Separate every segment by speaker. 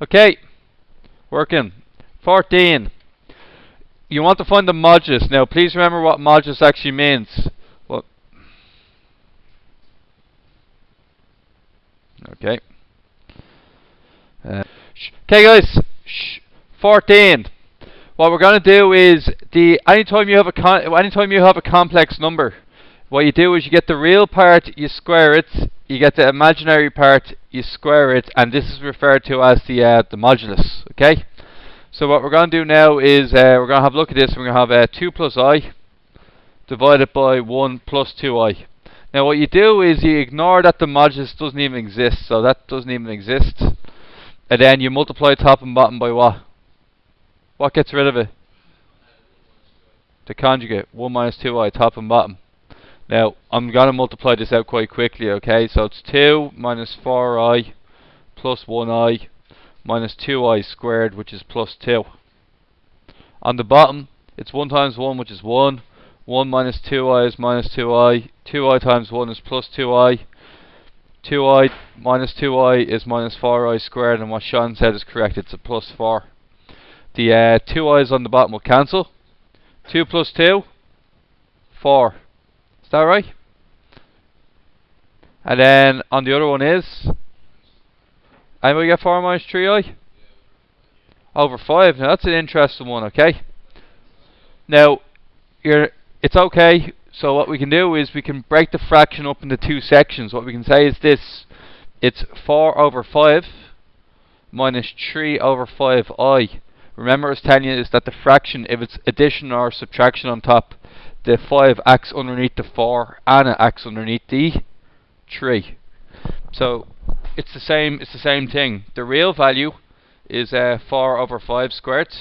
Speaker 1: Okay, working. 14. You want to find the modulus. Now, please remember what modulus actually means. What? Okay. Okay, guys. 14. What we're going to do is anytime you have a complex number, what you do is you get the real part, you square it. You get the imaginary part, you square it, and this is referred to as the modulus. Okay. So what we're going to do now is we're going to have a look at this. We're going to have 2 plus I divided by 1 plus 2i. Now what you do is you ignore that the modulus doesn't even exist. So that doesn't even exist. And then you multiply top and bottom by what? What gets rid of it? The conjugate. 1 minus 2i, top and bottom. Now I'm going to multiply this out quite quickly, okay? So it's 2 minus 4i plus 1i minus 2i squared, which is plus 2. On the bottom, it's 1 times 1, which is 1. 1 minus 2i is minus 2i. 2i times 1 is plus 2i. 2i minus 2i is minus 4i squared, and what Sean said is correct, it's a plus 4. The 2i's on the bottom will cancel. 2 plus 2, 4. Is that right? And then on the other one is, anybody get 4 minus 3i? Over 5. Now that's an interesting one, okay? Now, it's okay. So what we can do is we can break the fraction up into 2 sections. What we can say is this. It's 4 over 5 minus 3 over 5i. Remember I was telling you is that the fraction, if it's addition or subtraction on top, the 5 acts underneath the 4 and it acts underneath the 3. So it's the same thing. The real value is 4 over 5 squared,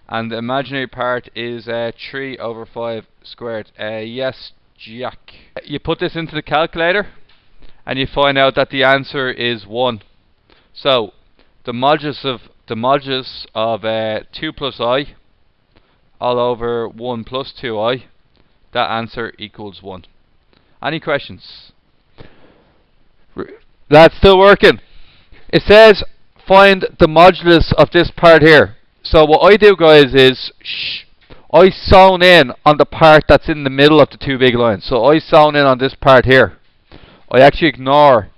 Speaker 1: and the imaginary part is 3 over 5 squared. Yes, Jack. You put this into the calculator and you find out that the answer is 1. So the modulus of 2 plus I all over 1 plus 2i, that answer equals 1. Any questions? That's still working. It says find the modulus of this part here. So what I do, guys, is I zone in on the part that's in the middle of the 2 big lines. So I zone in on this part here. I actually ignore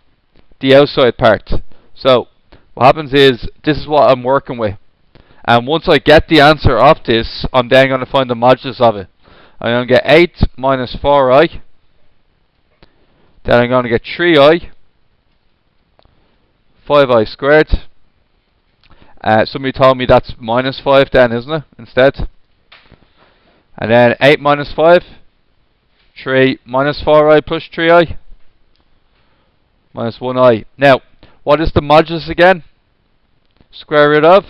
Speaker 1: the outside part. So what happens is this is what I'm working with. And once I get the answer of this, I'm then going to find the modulus of it. I'm going to get 8 minus 4i. Then I'm going to get 3i. 5i squared. Somebody told me that's minus 5 then, isn't it? Instead. And then 8 minus 5. 3 minus 4i plus 3i. Minus 1i. Now, what is the modulus again? Square root of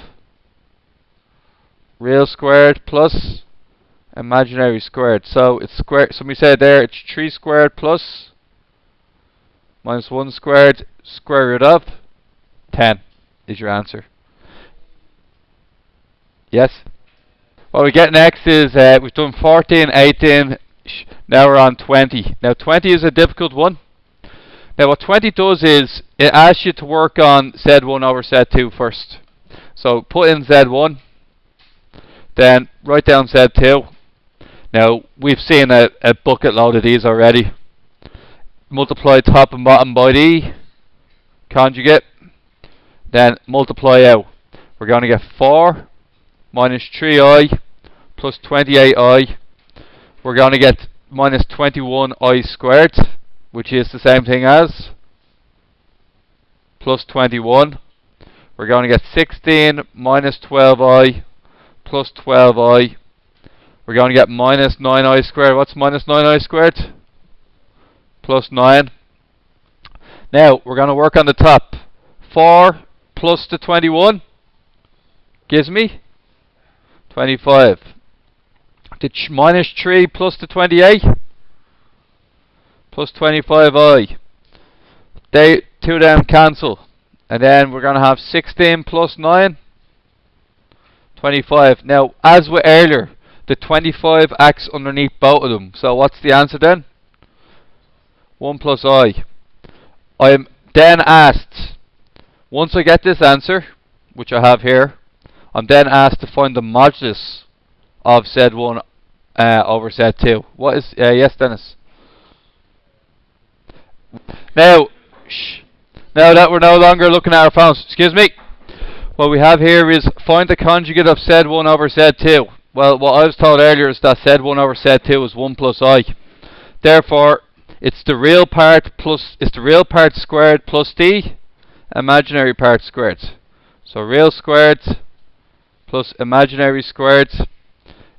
Speaker 1: real squared plus imaginary squared. So it's square. Somebody said there it's 3 squared plus minus 1 squared square root of 10 is your answer. Yes? What we get next is we've done 14, 18, now we're on 20. Now 20 is a difficult one. Now what 20 does is it asks you to work on Z1 over Z2 first. So put in Z1, then write down Z2. Now we've seen a bucket load of these already. Multiply top and bottom by the conjugate, then multiply out. We're going to get 4 minus 3i plus 28i. We're going to get minus 21i squared, which is the same thing as plus 21. We're going to get 16 minus 12i plus 12i. We're going to get minus 9i squared. What's minus 9i squared? Plus 9. Now, we're going to work on the top. 4 plus the 21 gives me 25. The minus 3 plus the 28 plus 25i. They two of them cancel. And then we're going to have 16 plus 9, 25. Now, as with earlier, the 25 acts underneath both of them. So what's the answer then? 1 plus I. I'm then asked Once I get this answer, which I have here, I'm then asked to find the modulus of Z1 over Z2. What is... yes, Dennis? Now, shh. Now that we're no longer looking at our phones, excuse me. What we have here is find the conjugate of Z1 over Z2. Well, what I was told earlier is that Z1 over Z2 is 1 plus I. Therefore, it's the real part squared plus the imaginary part squared. So real squared plus imaginary squared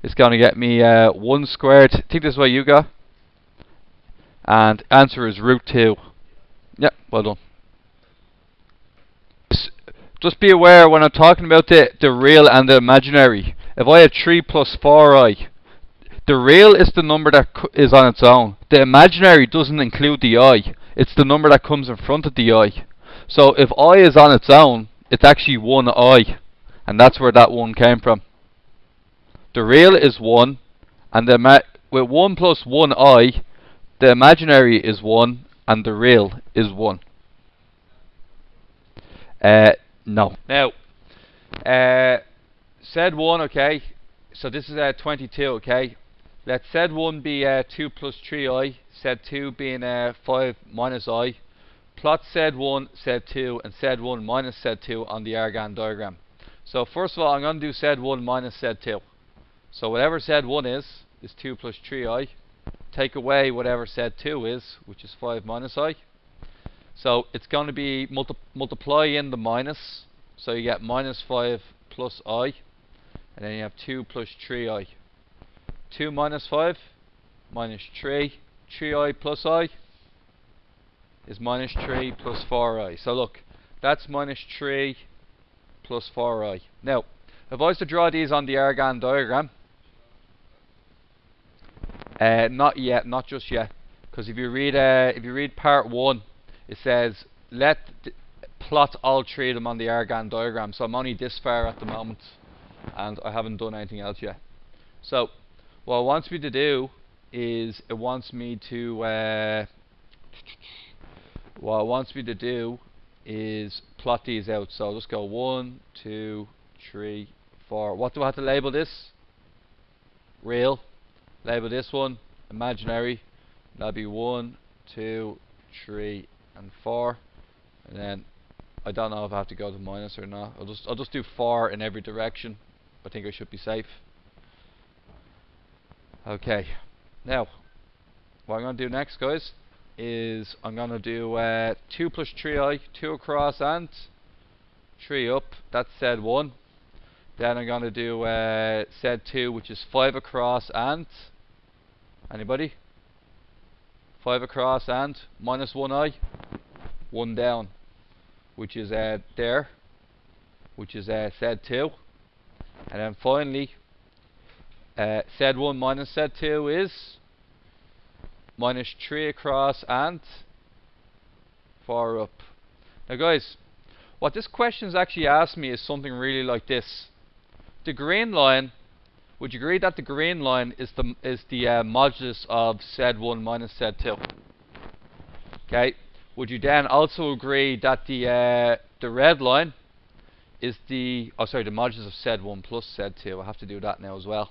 Speaker 1: is going to get me 1 squared. I think this is what you got. And answer is root 2. Yeah, well done. Just be aware when I'm talking about the real and the imaginary. If I have 3 plus 4i, the real is the number that is on its own. The imaginary doesn't include the I. It's the number that comes in front of the I. So if I is on its own, it's actually 1i. And that's where that 1 came from. The real is 1. And with 1 plus 1i, the imaginary is 1. And the real is 1. No. Now, Z1, okay. So this is 22, okay. Let Z1 be 2 plus 3i, Z2 being 5 minus I. Plot Z1, Z2, and Z1 minus Z2 on the Argand diagram. So first of all, I'm going to do Z1 minus Z2. So whatever Z1 is 2 plus 3i. Take away whatever Z2 is, which is 5 minus I. So it's going to be multiply in the minus. So you get minus 5 plus I. And then you have 2 plus 3i. 2 minus 5 minus 3. 3i plus I is minus 3 plus 4i. So look, that's minus 3 plus 4i. Now, if I was to draw these on the Argand diagram, not yet, not just yet, because if you read part 1, it says plot all 3 of them on the Argand diagram. So I'm only this far at the moment, and I haven't done anything else yet. So what it wants me to do is plot these out. So let's go 1, 2, 3, 4. What do I have to label this? Real. Label this one imaginary. That'll be 1, 2, 3, and 4. And then I don't know if I have to go to minus or not. I'll just do 4 in every direction. I think I should be safe. Okay. Now, what I'm going to do next, guys, is I'm going to do 2 plus 3i, 2 across and 3 up. That's Z1. Then I'm going to do Z2, which is 5 across and... Anybody? 5 across and minus 1i. 1 down, which is there, which is Z2. And then finally, Z1 minus Z2 is minus 3 across and 4 up. Now guys, what this question is actually asking me is something really like this. The green line, would you agree that the green line is the modulus of Z1 minus Z2? Okay. Would you then also agree that the red line is the modulus of Z1 plus Z2? I have to do that now as well.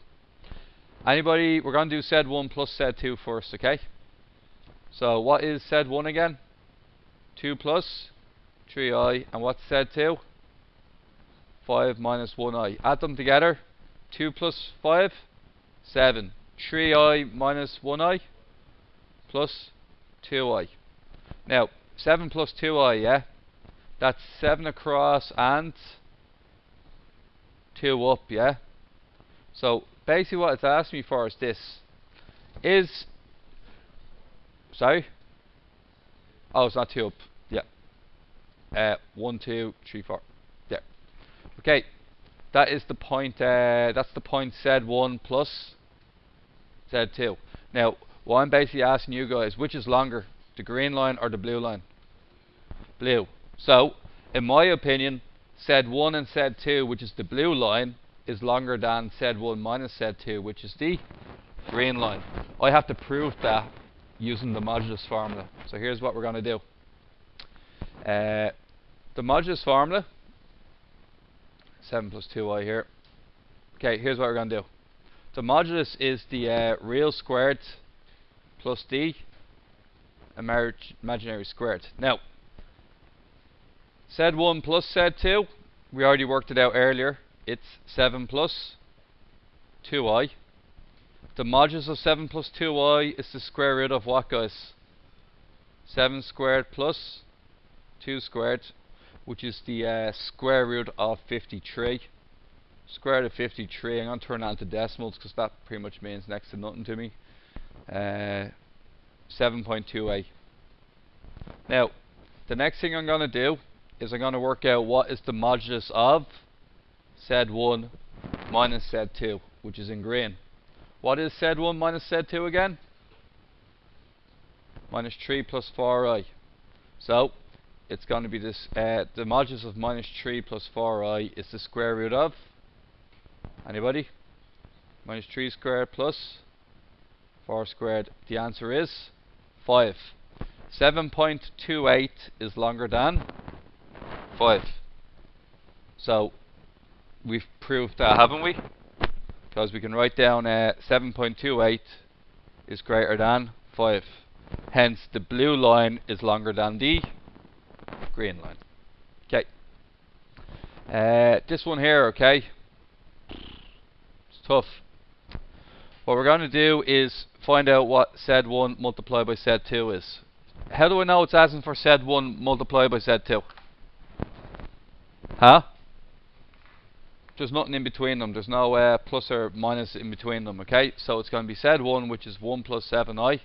Speaker 1: Anybody? We're going to do Z1 plus Z2 first, okay? So what is Z1 again? 2 plus 3i. And what's Z2? 5 minus 1i. Add them together. 2 plus 5, 7. 3i minus 1i plus 2i. Now, 7 plus 2i, yeah? That's 7 across and 2 up, yeah? So, basically what it's asking me for is this. Sorry? Oh, it's not 2 up. Yeah. 1, 2, 3, 4. Yeah. Okay. That is the point, that's the point Z1 plus Z2. Now, what I'm basically asking you guys, which is longer? The green line or the blue line? Blue. So, in my opinion, Z1 and Z2, which is the blue line, is longer than Z1 minus Z2, which is the green line. I have to prove that using the modulus formula. So here's what we're going to do. The modulus formula, 7 plus 2i here. Okay, here's what we're going to do. The modulus is the real squared plus the imaginary squared. Now, Z1 plus Z2, we already worked it out earlier. It's 7 plus 2i. The modulus of 7 plus 2i is the square root of what, guys? 7 squared plus 2 squared, which is the square root of 53. Square root of 53, I'm going to turn that into decimals because that pretty much means next to nothing to me. 7.28. Now, the next thing I'm going to do is I'm going to work out what is the modulus of Z1 minus Z2, which is in green. What is Z1 minus Z2 again? Minus 3 plus 4i. So, it's going to be this, the modulus of minus 3 plus 4i is the square root of, anybody? Minus 3 squared plus 4 squared. The answer is 5. 7.28 is longer than 5. So, we've proved that, haven't we? Because we can write down 7.28 is greater than 5. Hence, the blue line is longer than the green line. Okay. This one here, okay? It's tough. What we're going to do is find out what Z1 multiplied by Z2 is. How do I know it's asking for Z1 multiplied by Z2? Huh? There's nothing in between them. There's no plus or minus in between them, okay? So it's going to be Z1, which is 1 plus 7i.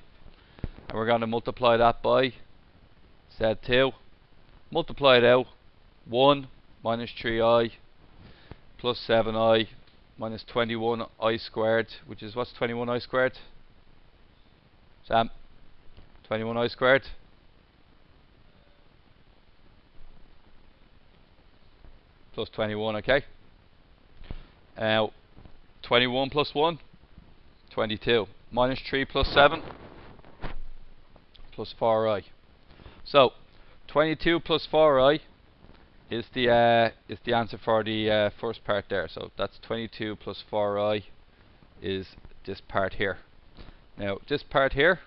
Speaker 1: And we're going to multiply that by Z2. Multiply it out. 1 minus 3i plus 7i minus 21i squared, which is, what's 21i squared? Sam? 21i squared? Plus 21, okay? Now, 21 plus 1? 22. Minus 3 plus 7? Plus 4i. So, 22 plus 4i is the answer for the first part there. So that's 22 plus 4i is this part here. Now, this part here,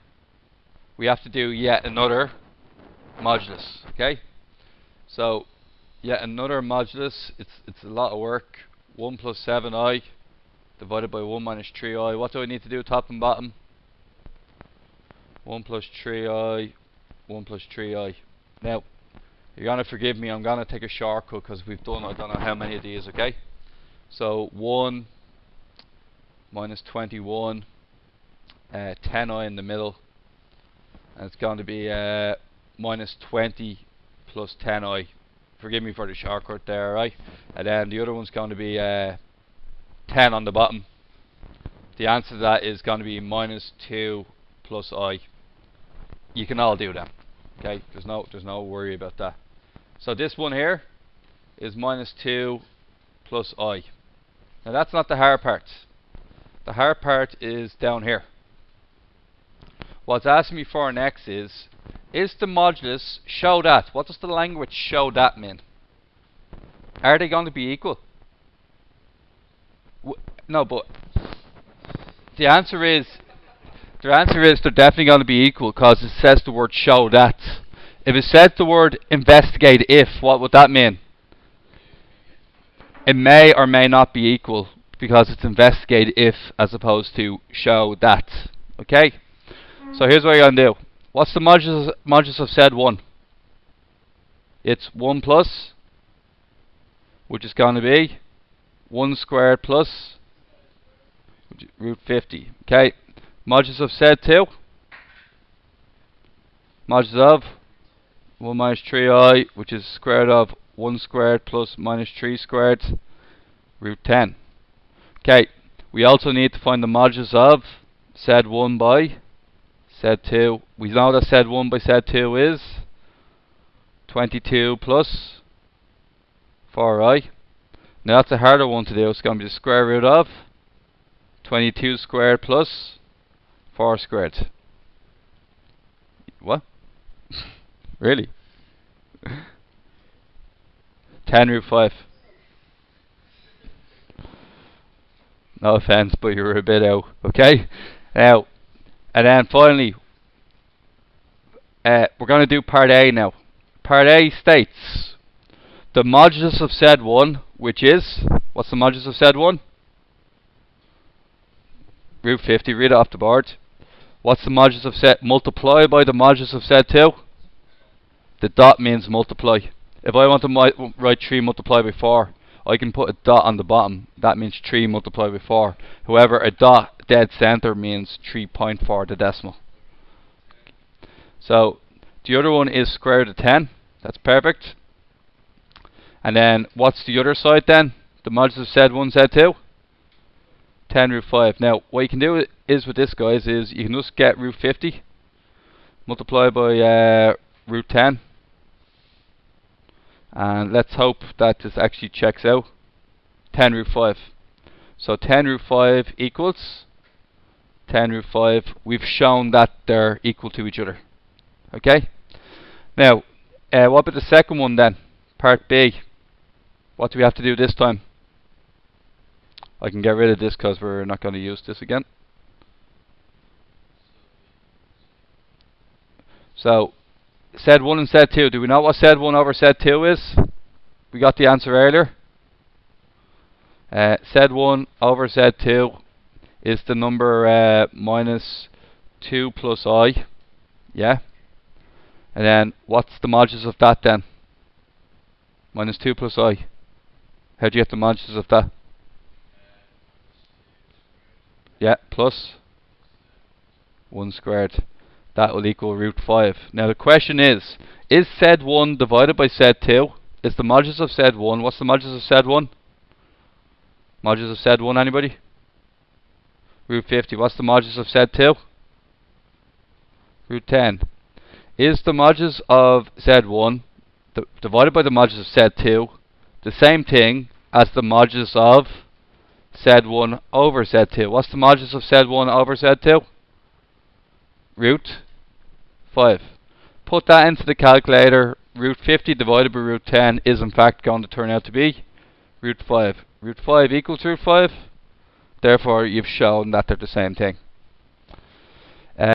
Speaker 1: we have to do yet another modulus, okay? So, yet another modulus. It's a lot of work. 1 plus 7i divided by 1 minus 3i. What do I need to do top and bottom? 1 plus 3i, 1 plus 3i. Now, you're going to forgive me, I'm going to take a shortcut because we've done I don't know how many of these, okay? So 1 minus 21, 10i in the middle, and it's going to be minus 20 plus 10i. Forgive me for the shortcut there, right? And then the other one's going to be 10 on the bottom. The answer to that is going to be minus 2 plus I. You can all do that, okay? There's no worry about that. So this one here is minus 2 plus I. Now that's not the hard part. The hard part is down here. What's asking me for next is the modulus show that? What does the language show that mean? Are they going to be equal? No, but the answer is they're definitely going to be equal because it says the word show that. If it said the word investigate if, what would that mean? It may or may not be equal because it's investigate if as opposed to show that. Okay? So here's what you're going to do. What's the modulus of Z1? It's 1 plus, which is going to be 1 squared plus root 50. Okay? Modulus of Z2? Modulus of 1 minus 3i, which is square root of 1 squared plus minus 3 squared, root 10. Okay, we also need to find the modulus of Z1 by Z2. We know that Z1 by Z2 is 22 plus 4i. Now that's a harder one to do. It's going to be the square root of 22 squared plus 4 squared. What? Really? 10 root 5. No offense, but you were a bit out. Okay? Now, and then finally, we're going to do part A now. Part A states the modulus of Z1, which is, what's the modulus of Z1? Root 50, read it off the board. What's the modulus of Z? Multiply by the modulus of Z2. The dot means multiply. If I want to write 3 multiplied by 4, I can put a dot on the bottom. That means 3 multiplied by 4. However, a dot dead center means 3.4, the decimal. So, the other one is square root of 10. That's perfect. And then, what's the other side then? The modulus of Z1, Z2? 10 root 5. Now, what you can do is with this, guys, is you can just get root 50. Multiply by root 10. And let's hope that this actually checks out. 10 root 5. So 10 root 5 equals 10 root 5. We've shown that they're equal to each other. Okay? Now, what about the second one then? Part B. What do we have to do this time? I can get rid of this because we're not going to use this again. So, Z1 and Z2. Do we know what Z1 over Z2 is? We got the answer earlier. Z1 over Z2 is the number minus 2 plus I. Yeah. And then, what's the modulus of that then? Minus 2 plus I. How do you get the modulus of that? Yeah, plus 1 squared. That will equal root 5. Now the question is Z1 divided by Z2? Is the modulus of Z1, what's the modulus of Z1? Modulus of Z1, anybody? Root 50. What's the modulus of Z2? Root 10. Is the modulus of Z1 divided by the modulus of Z2 the same thing as the modulus of Z1 over Z2? What's the modulus of Z1 over Z2? Root 5. Put that into the calculator. Root 50 divided by root 10 is in fact going to turn out to be root 5. Root 5 equals root 5. Therefore, you've shown that they're the same thing.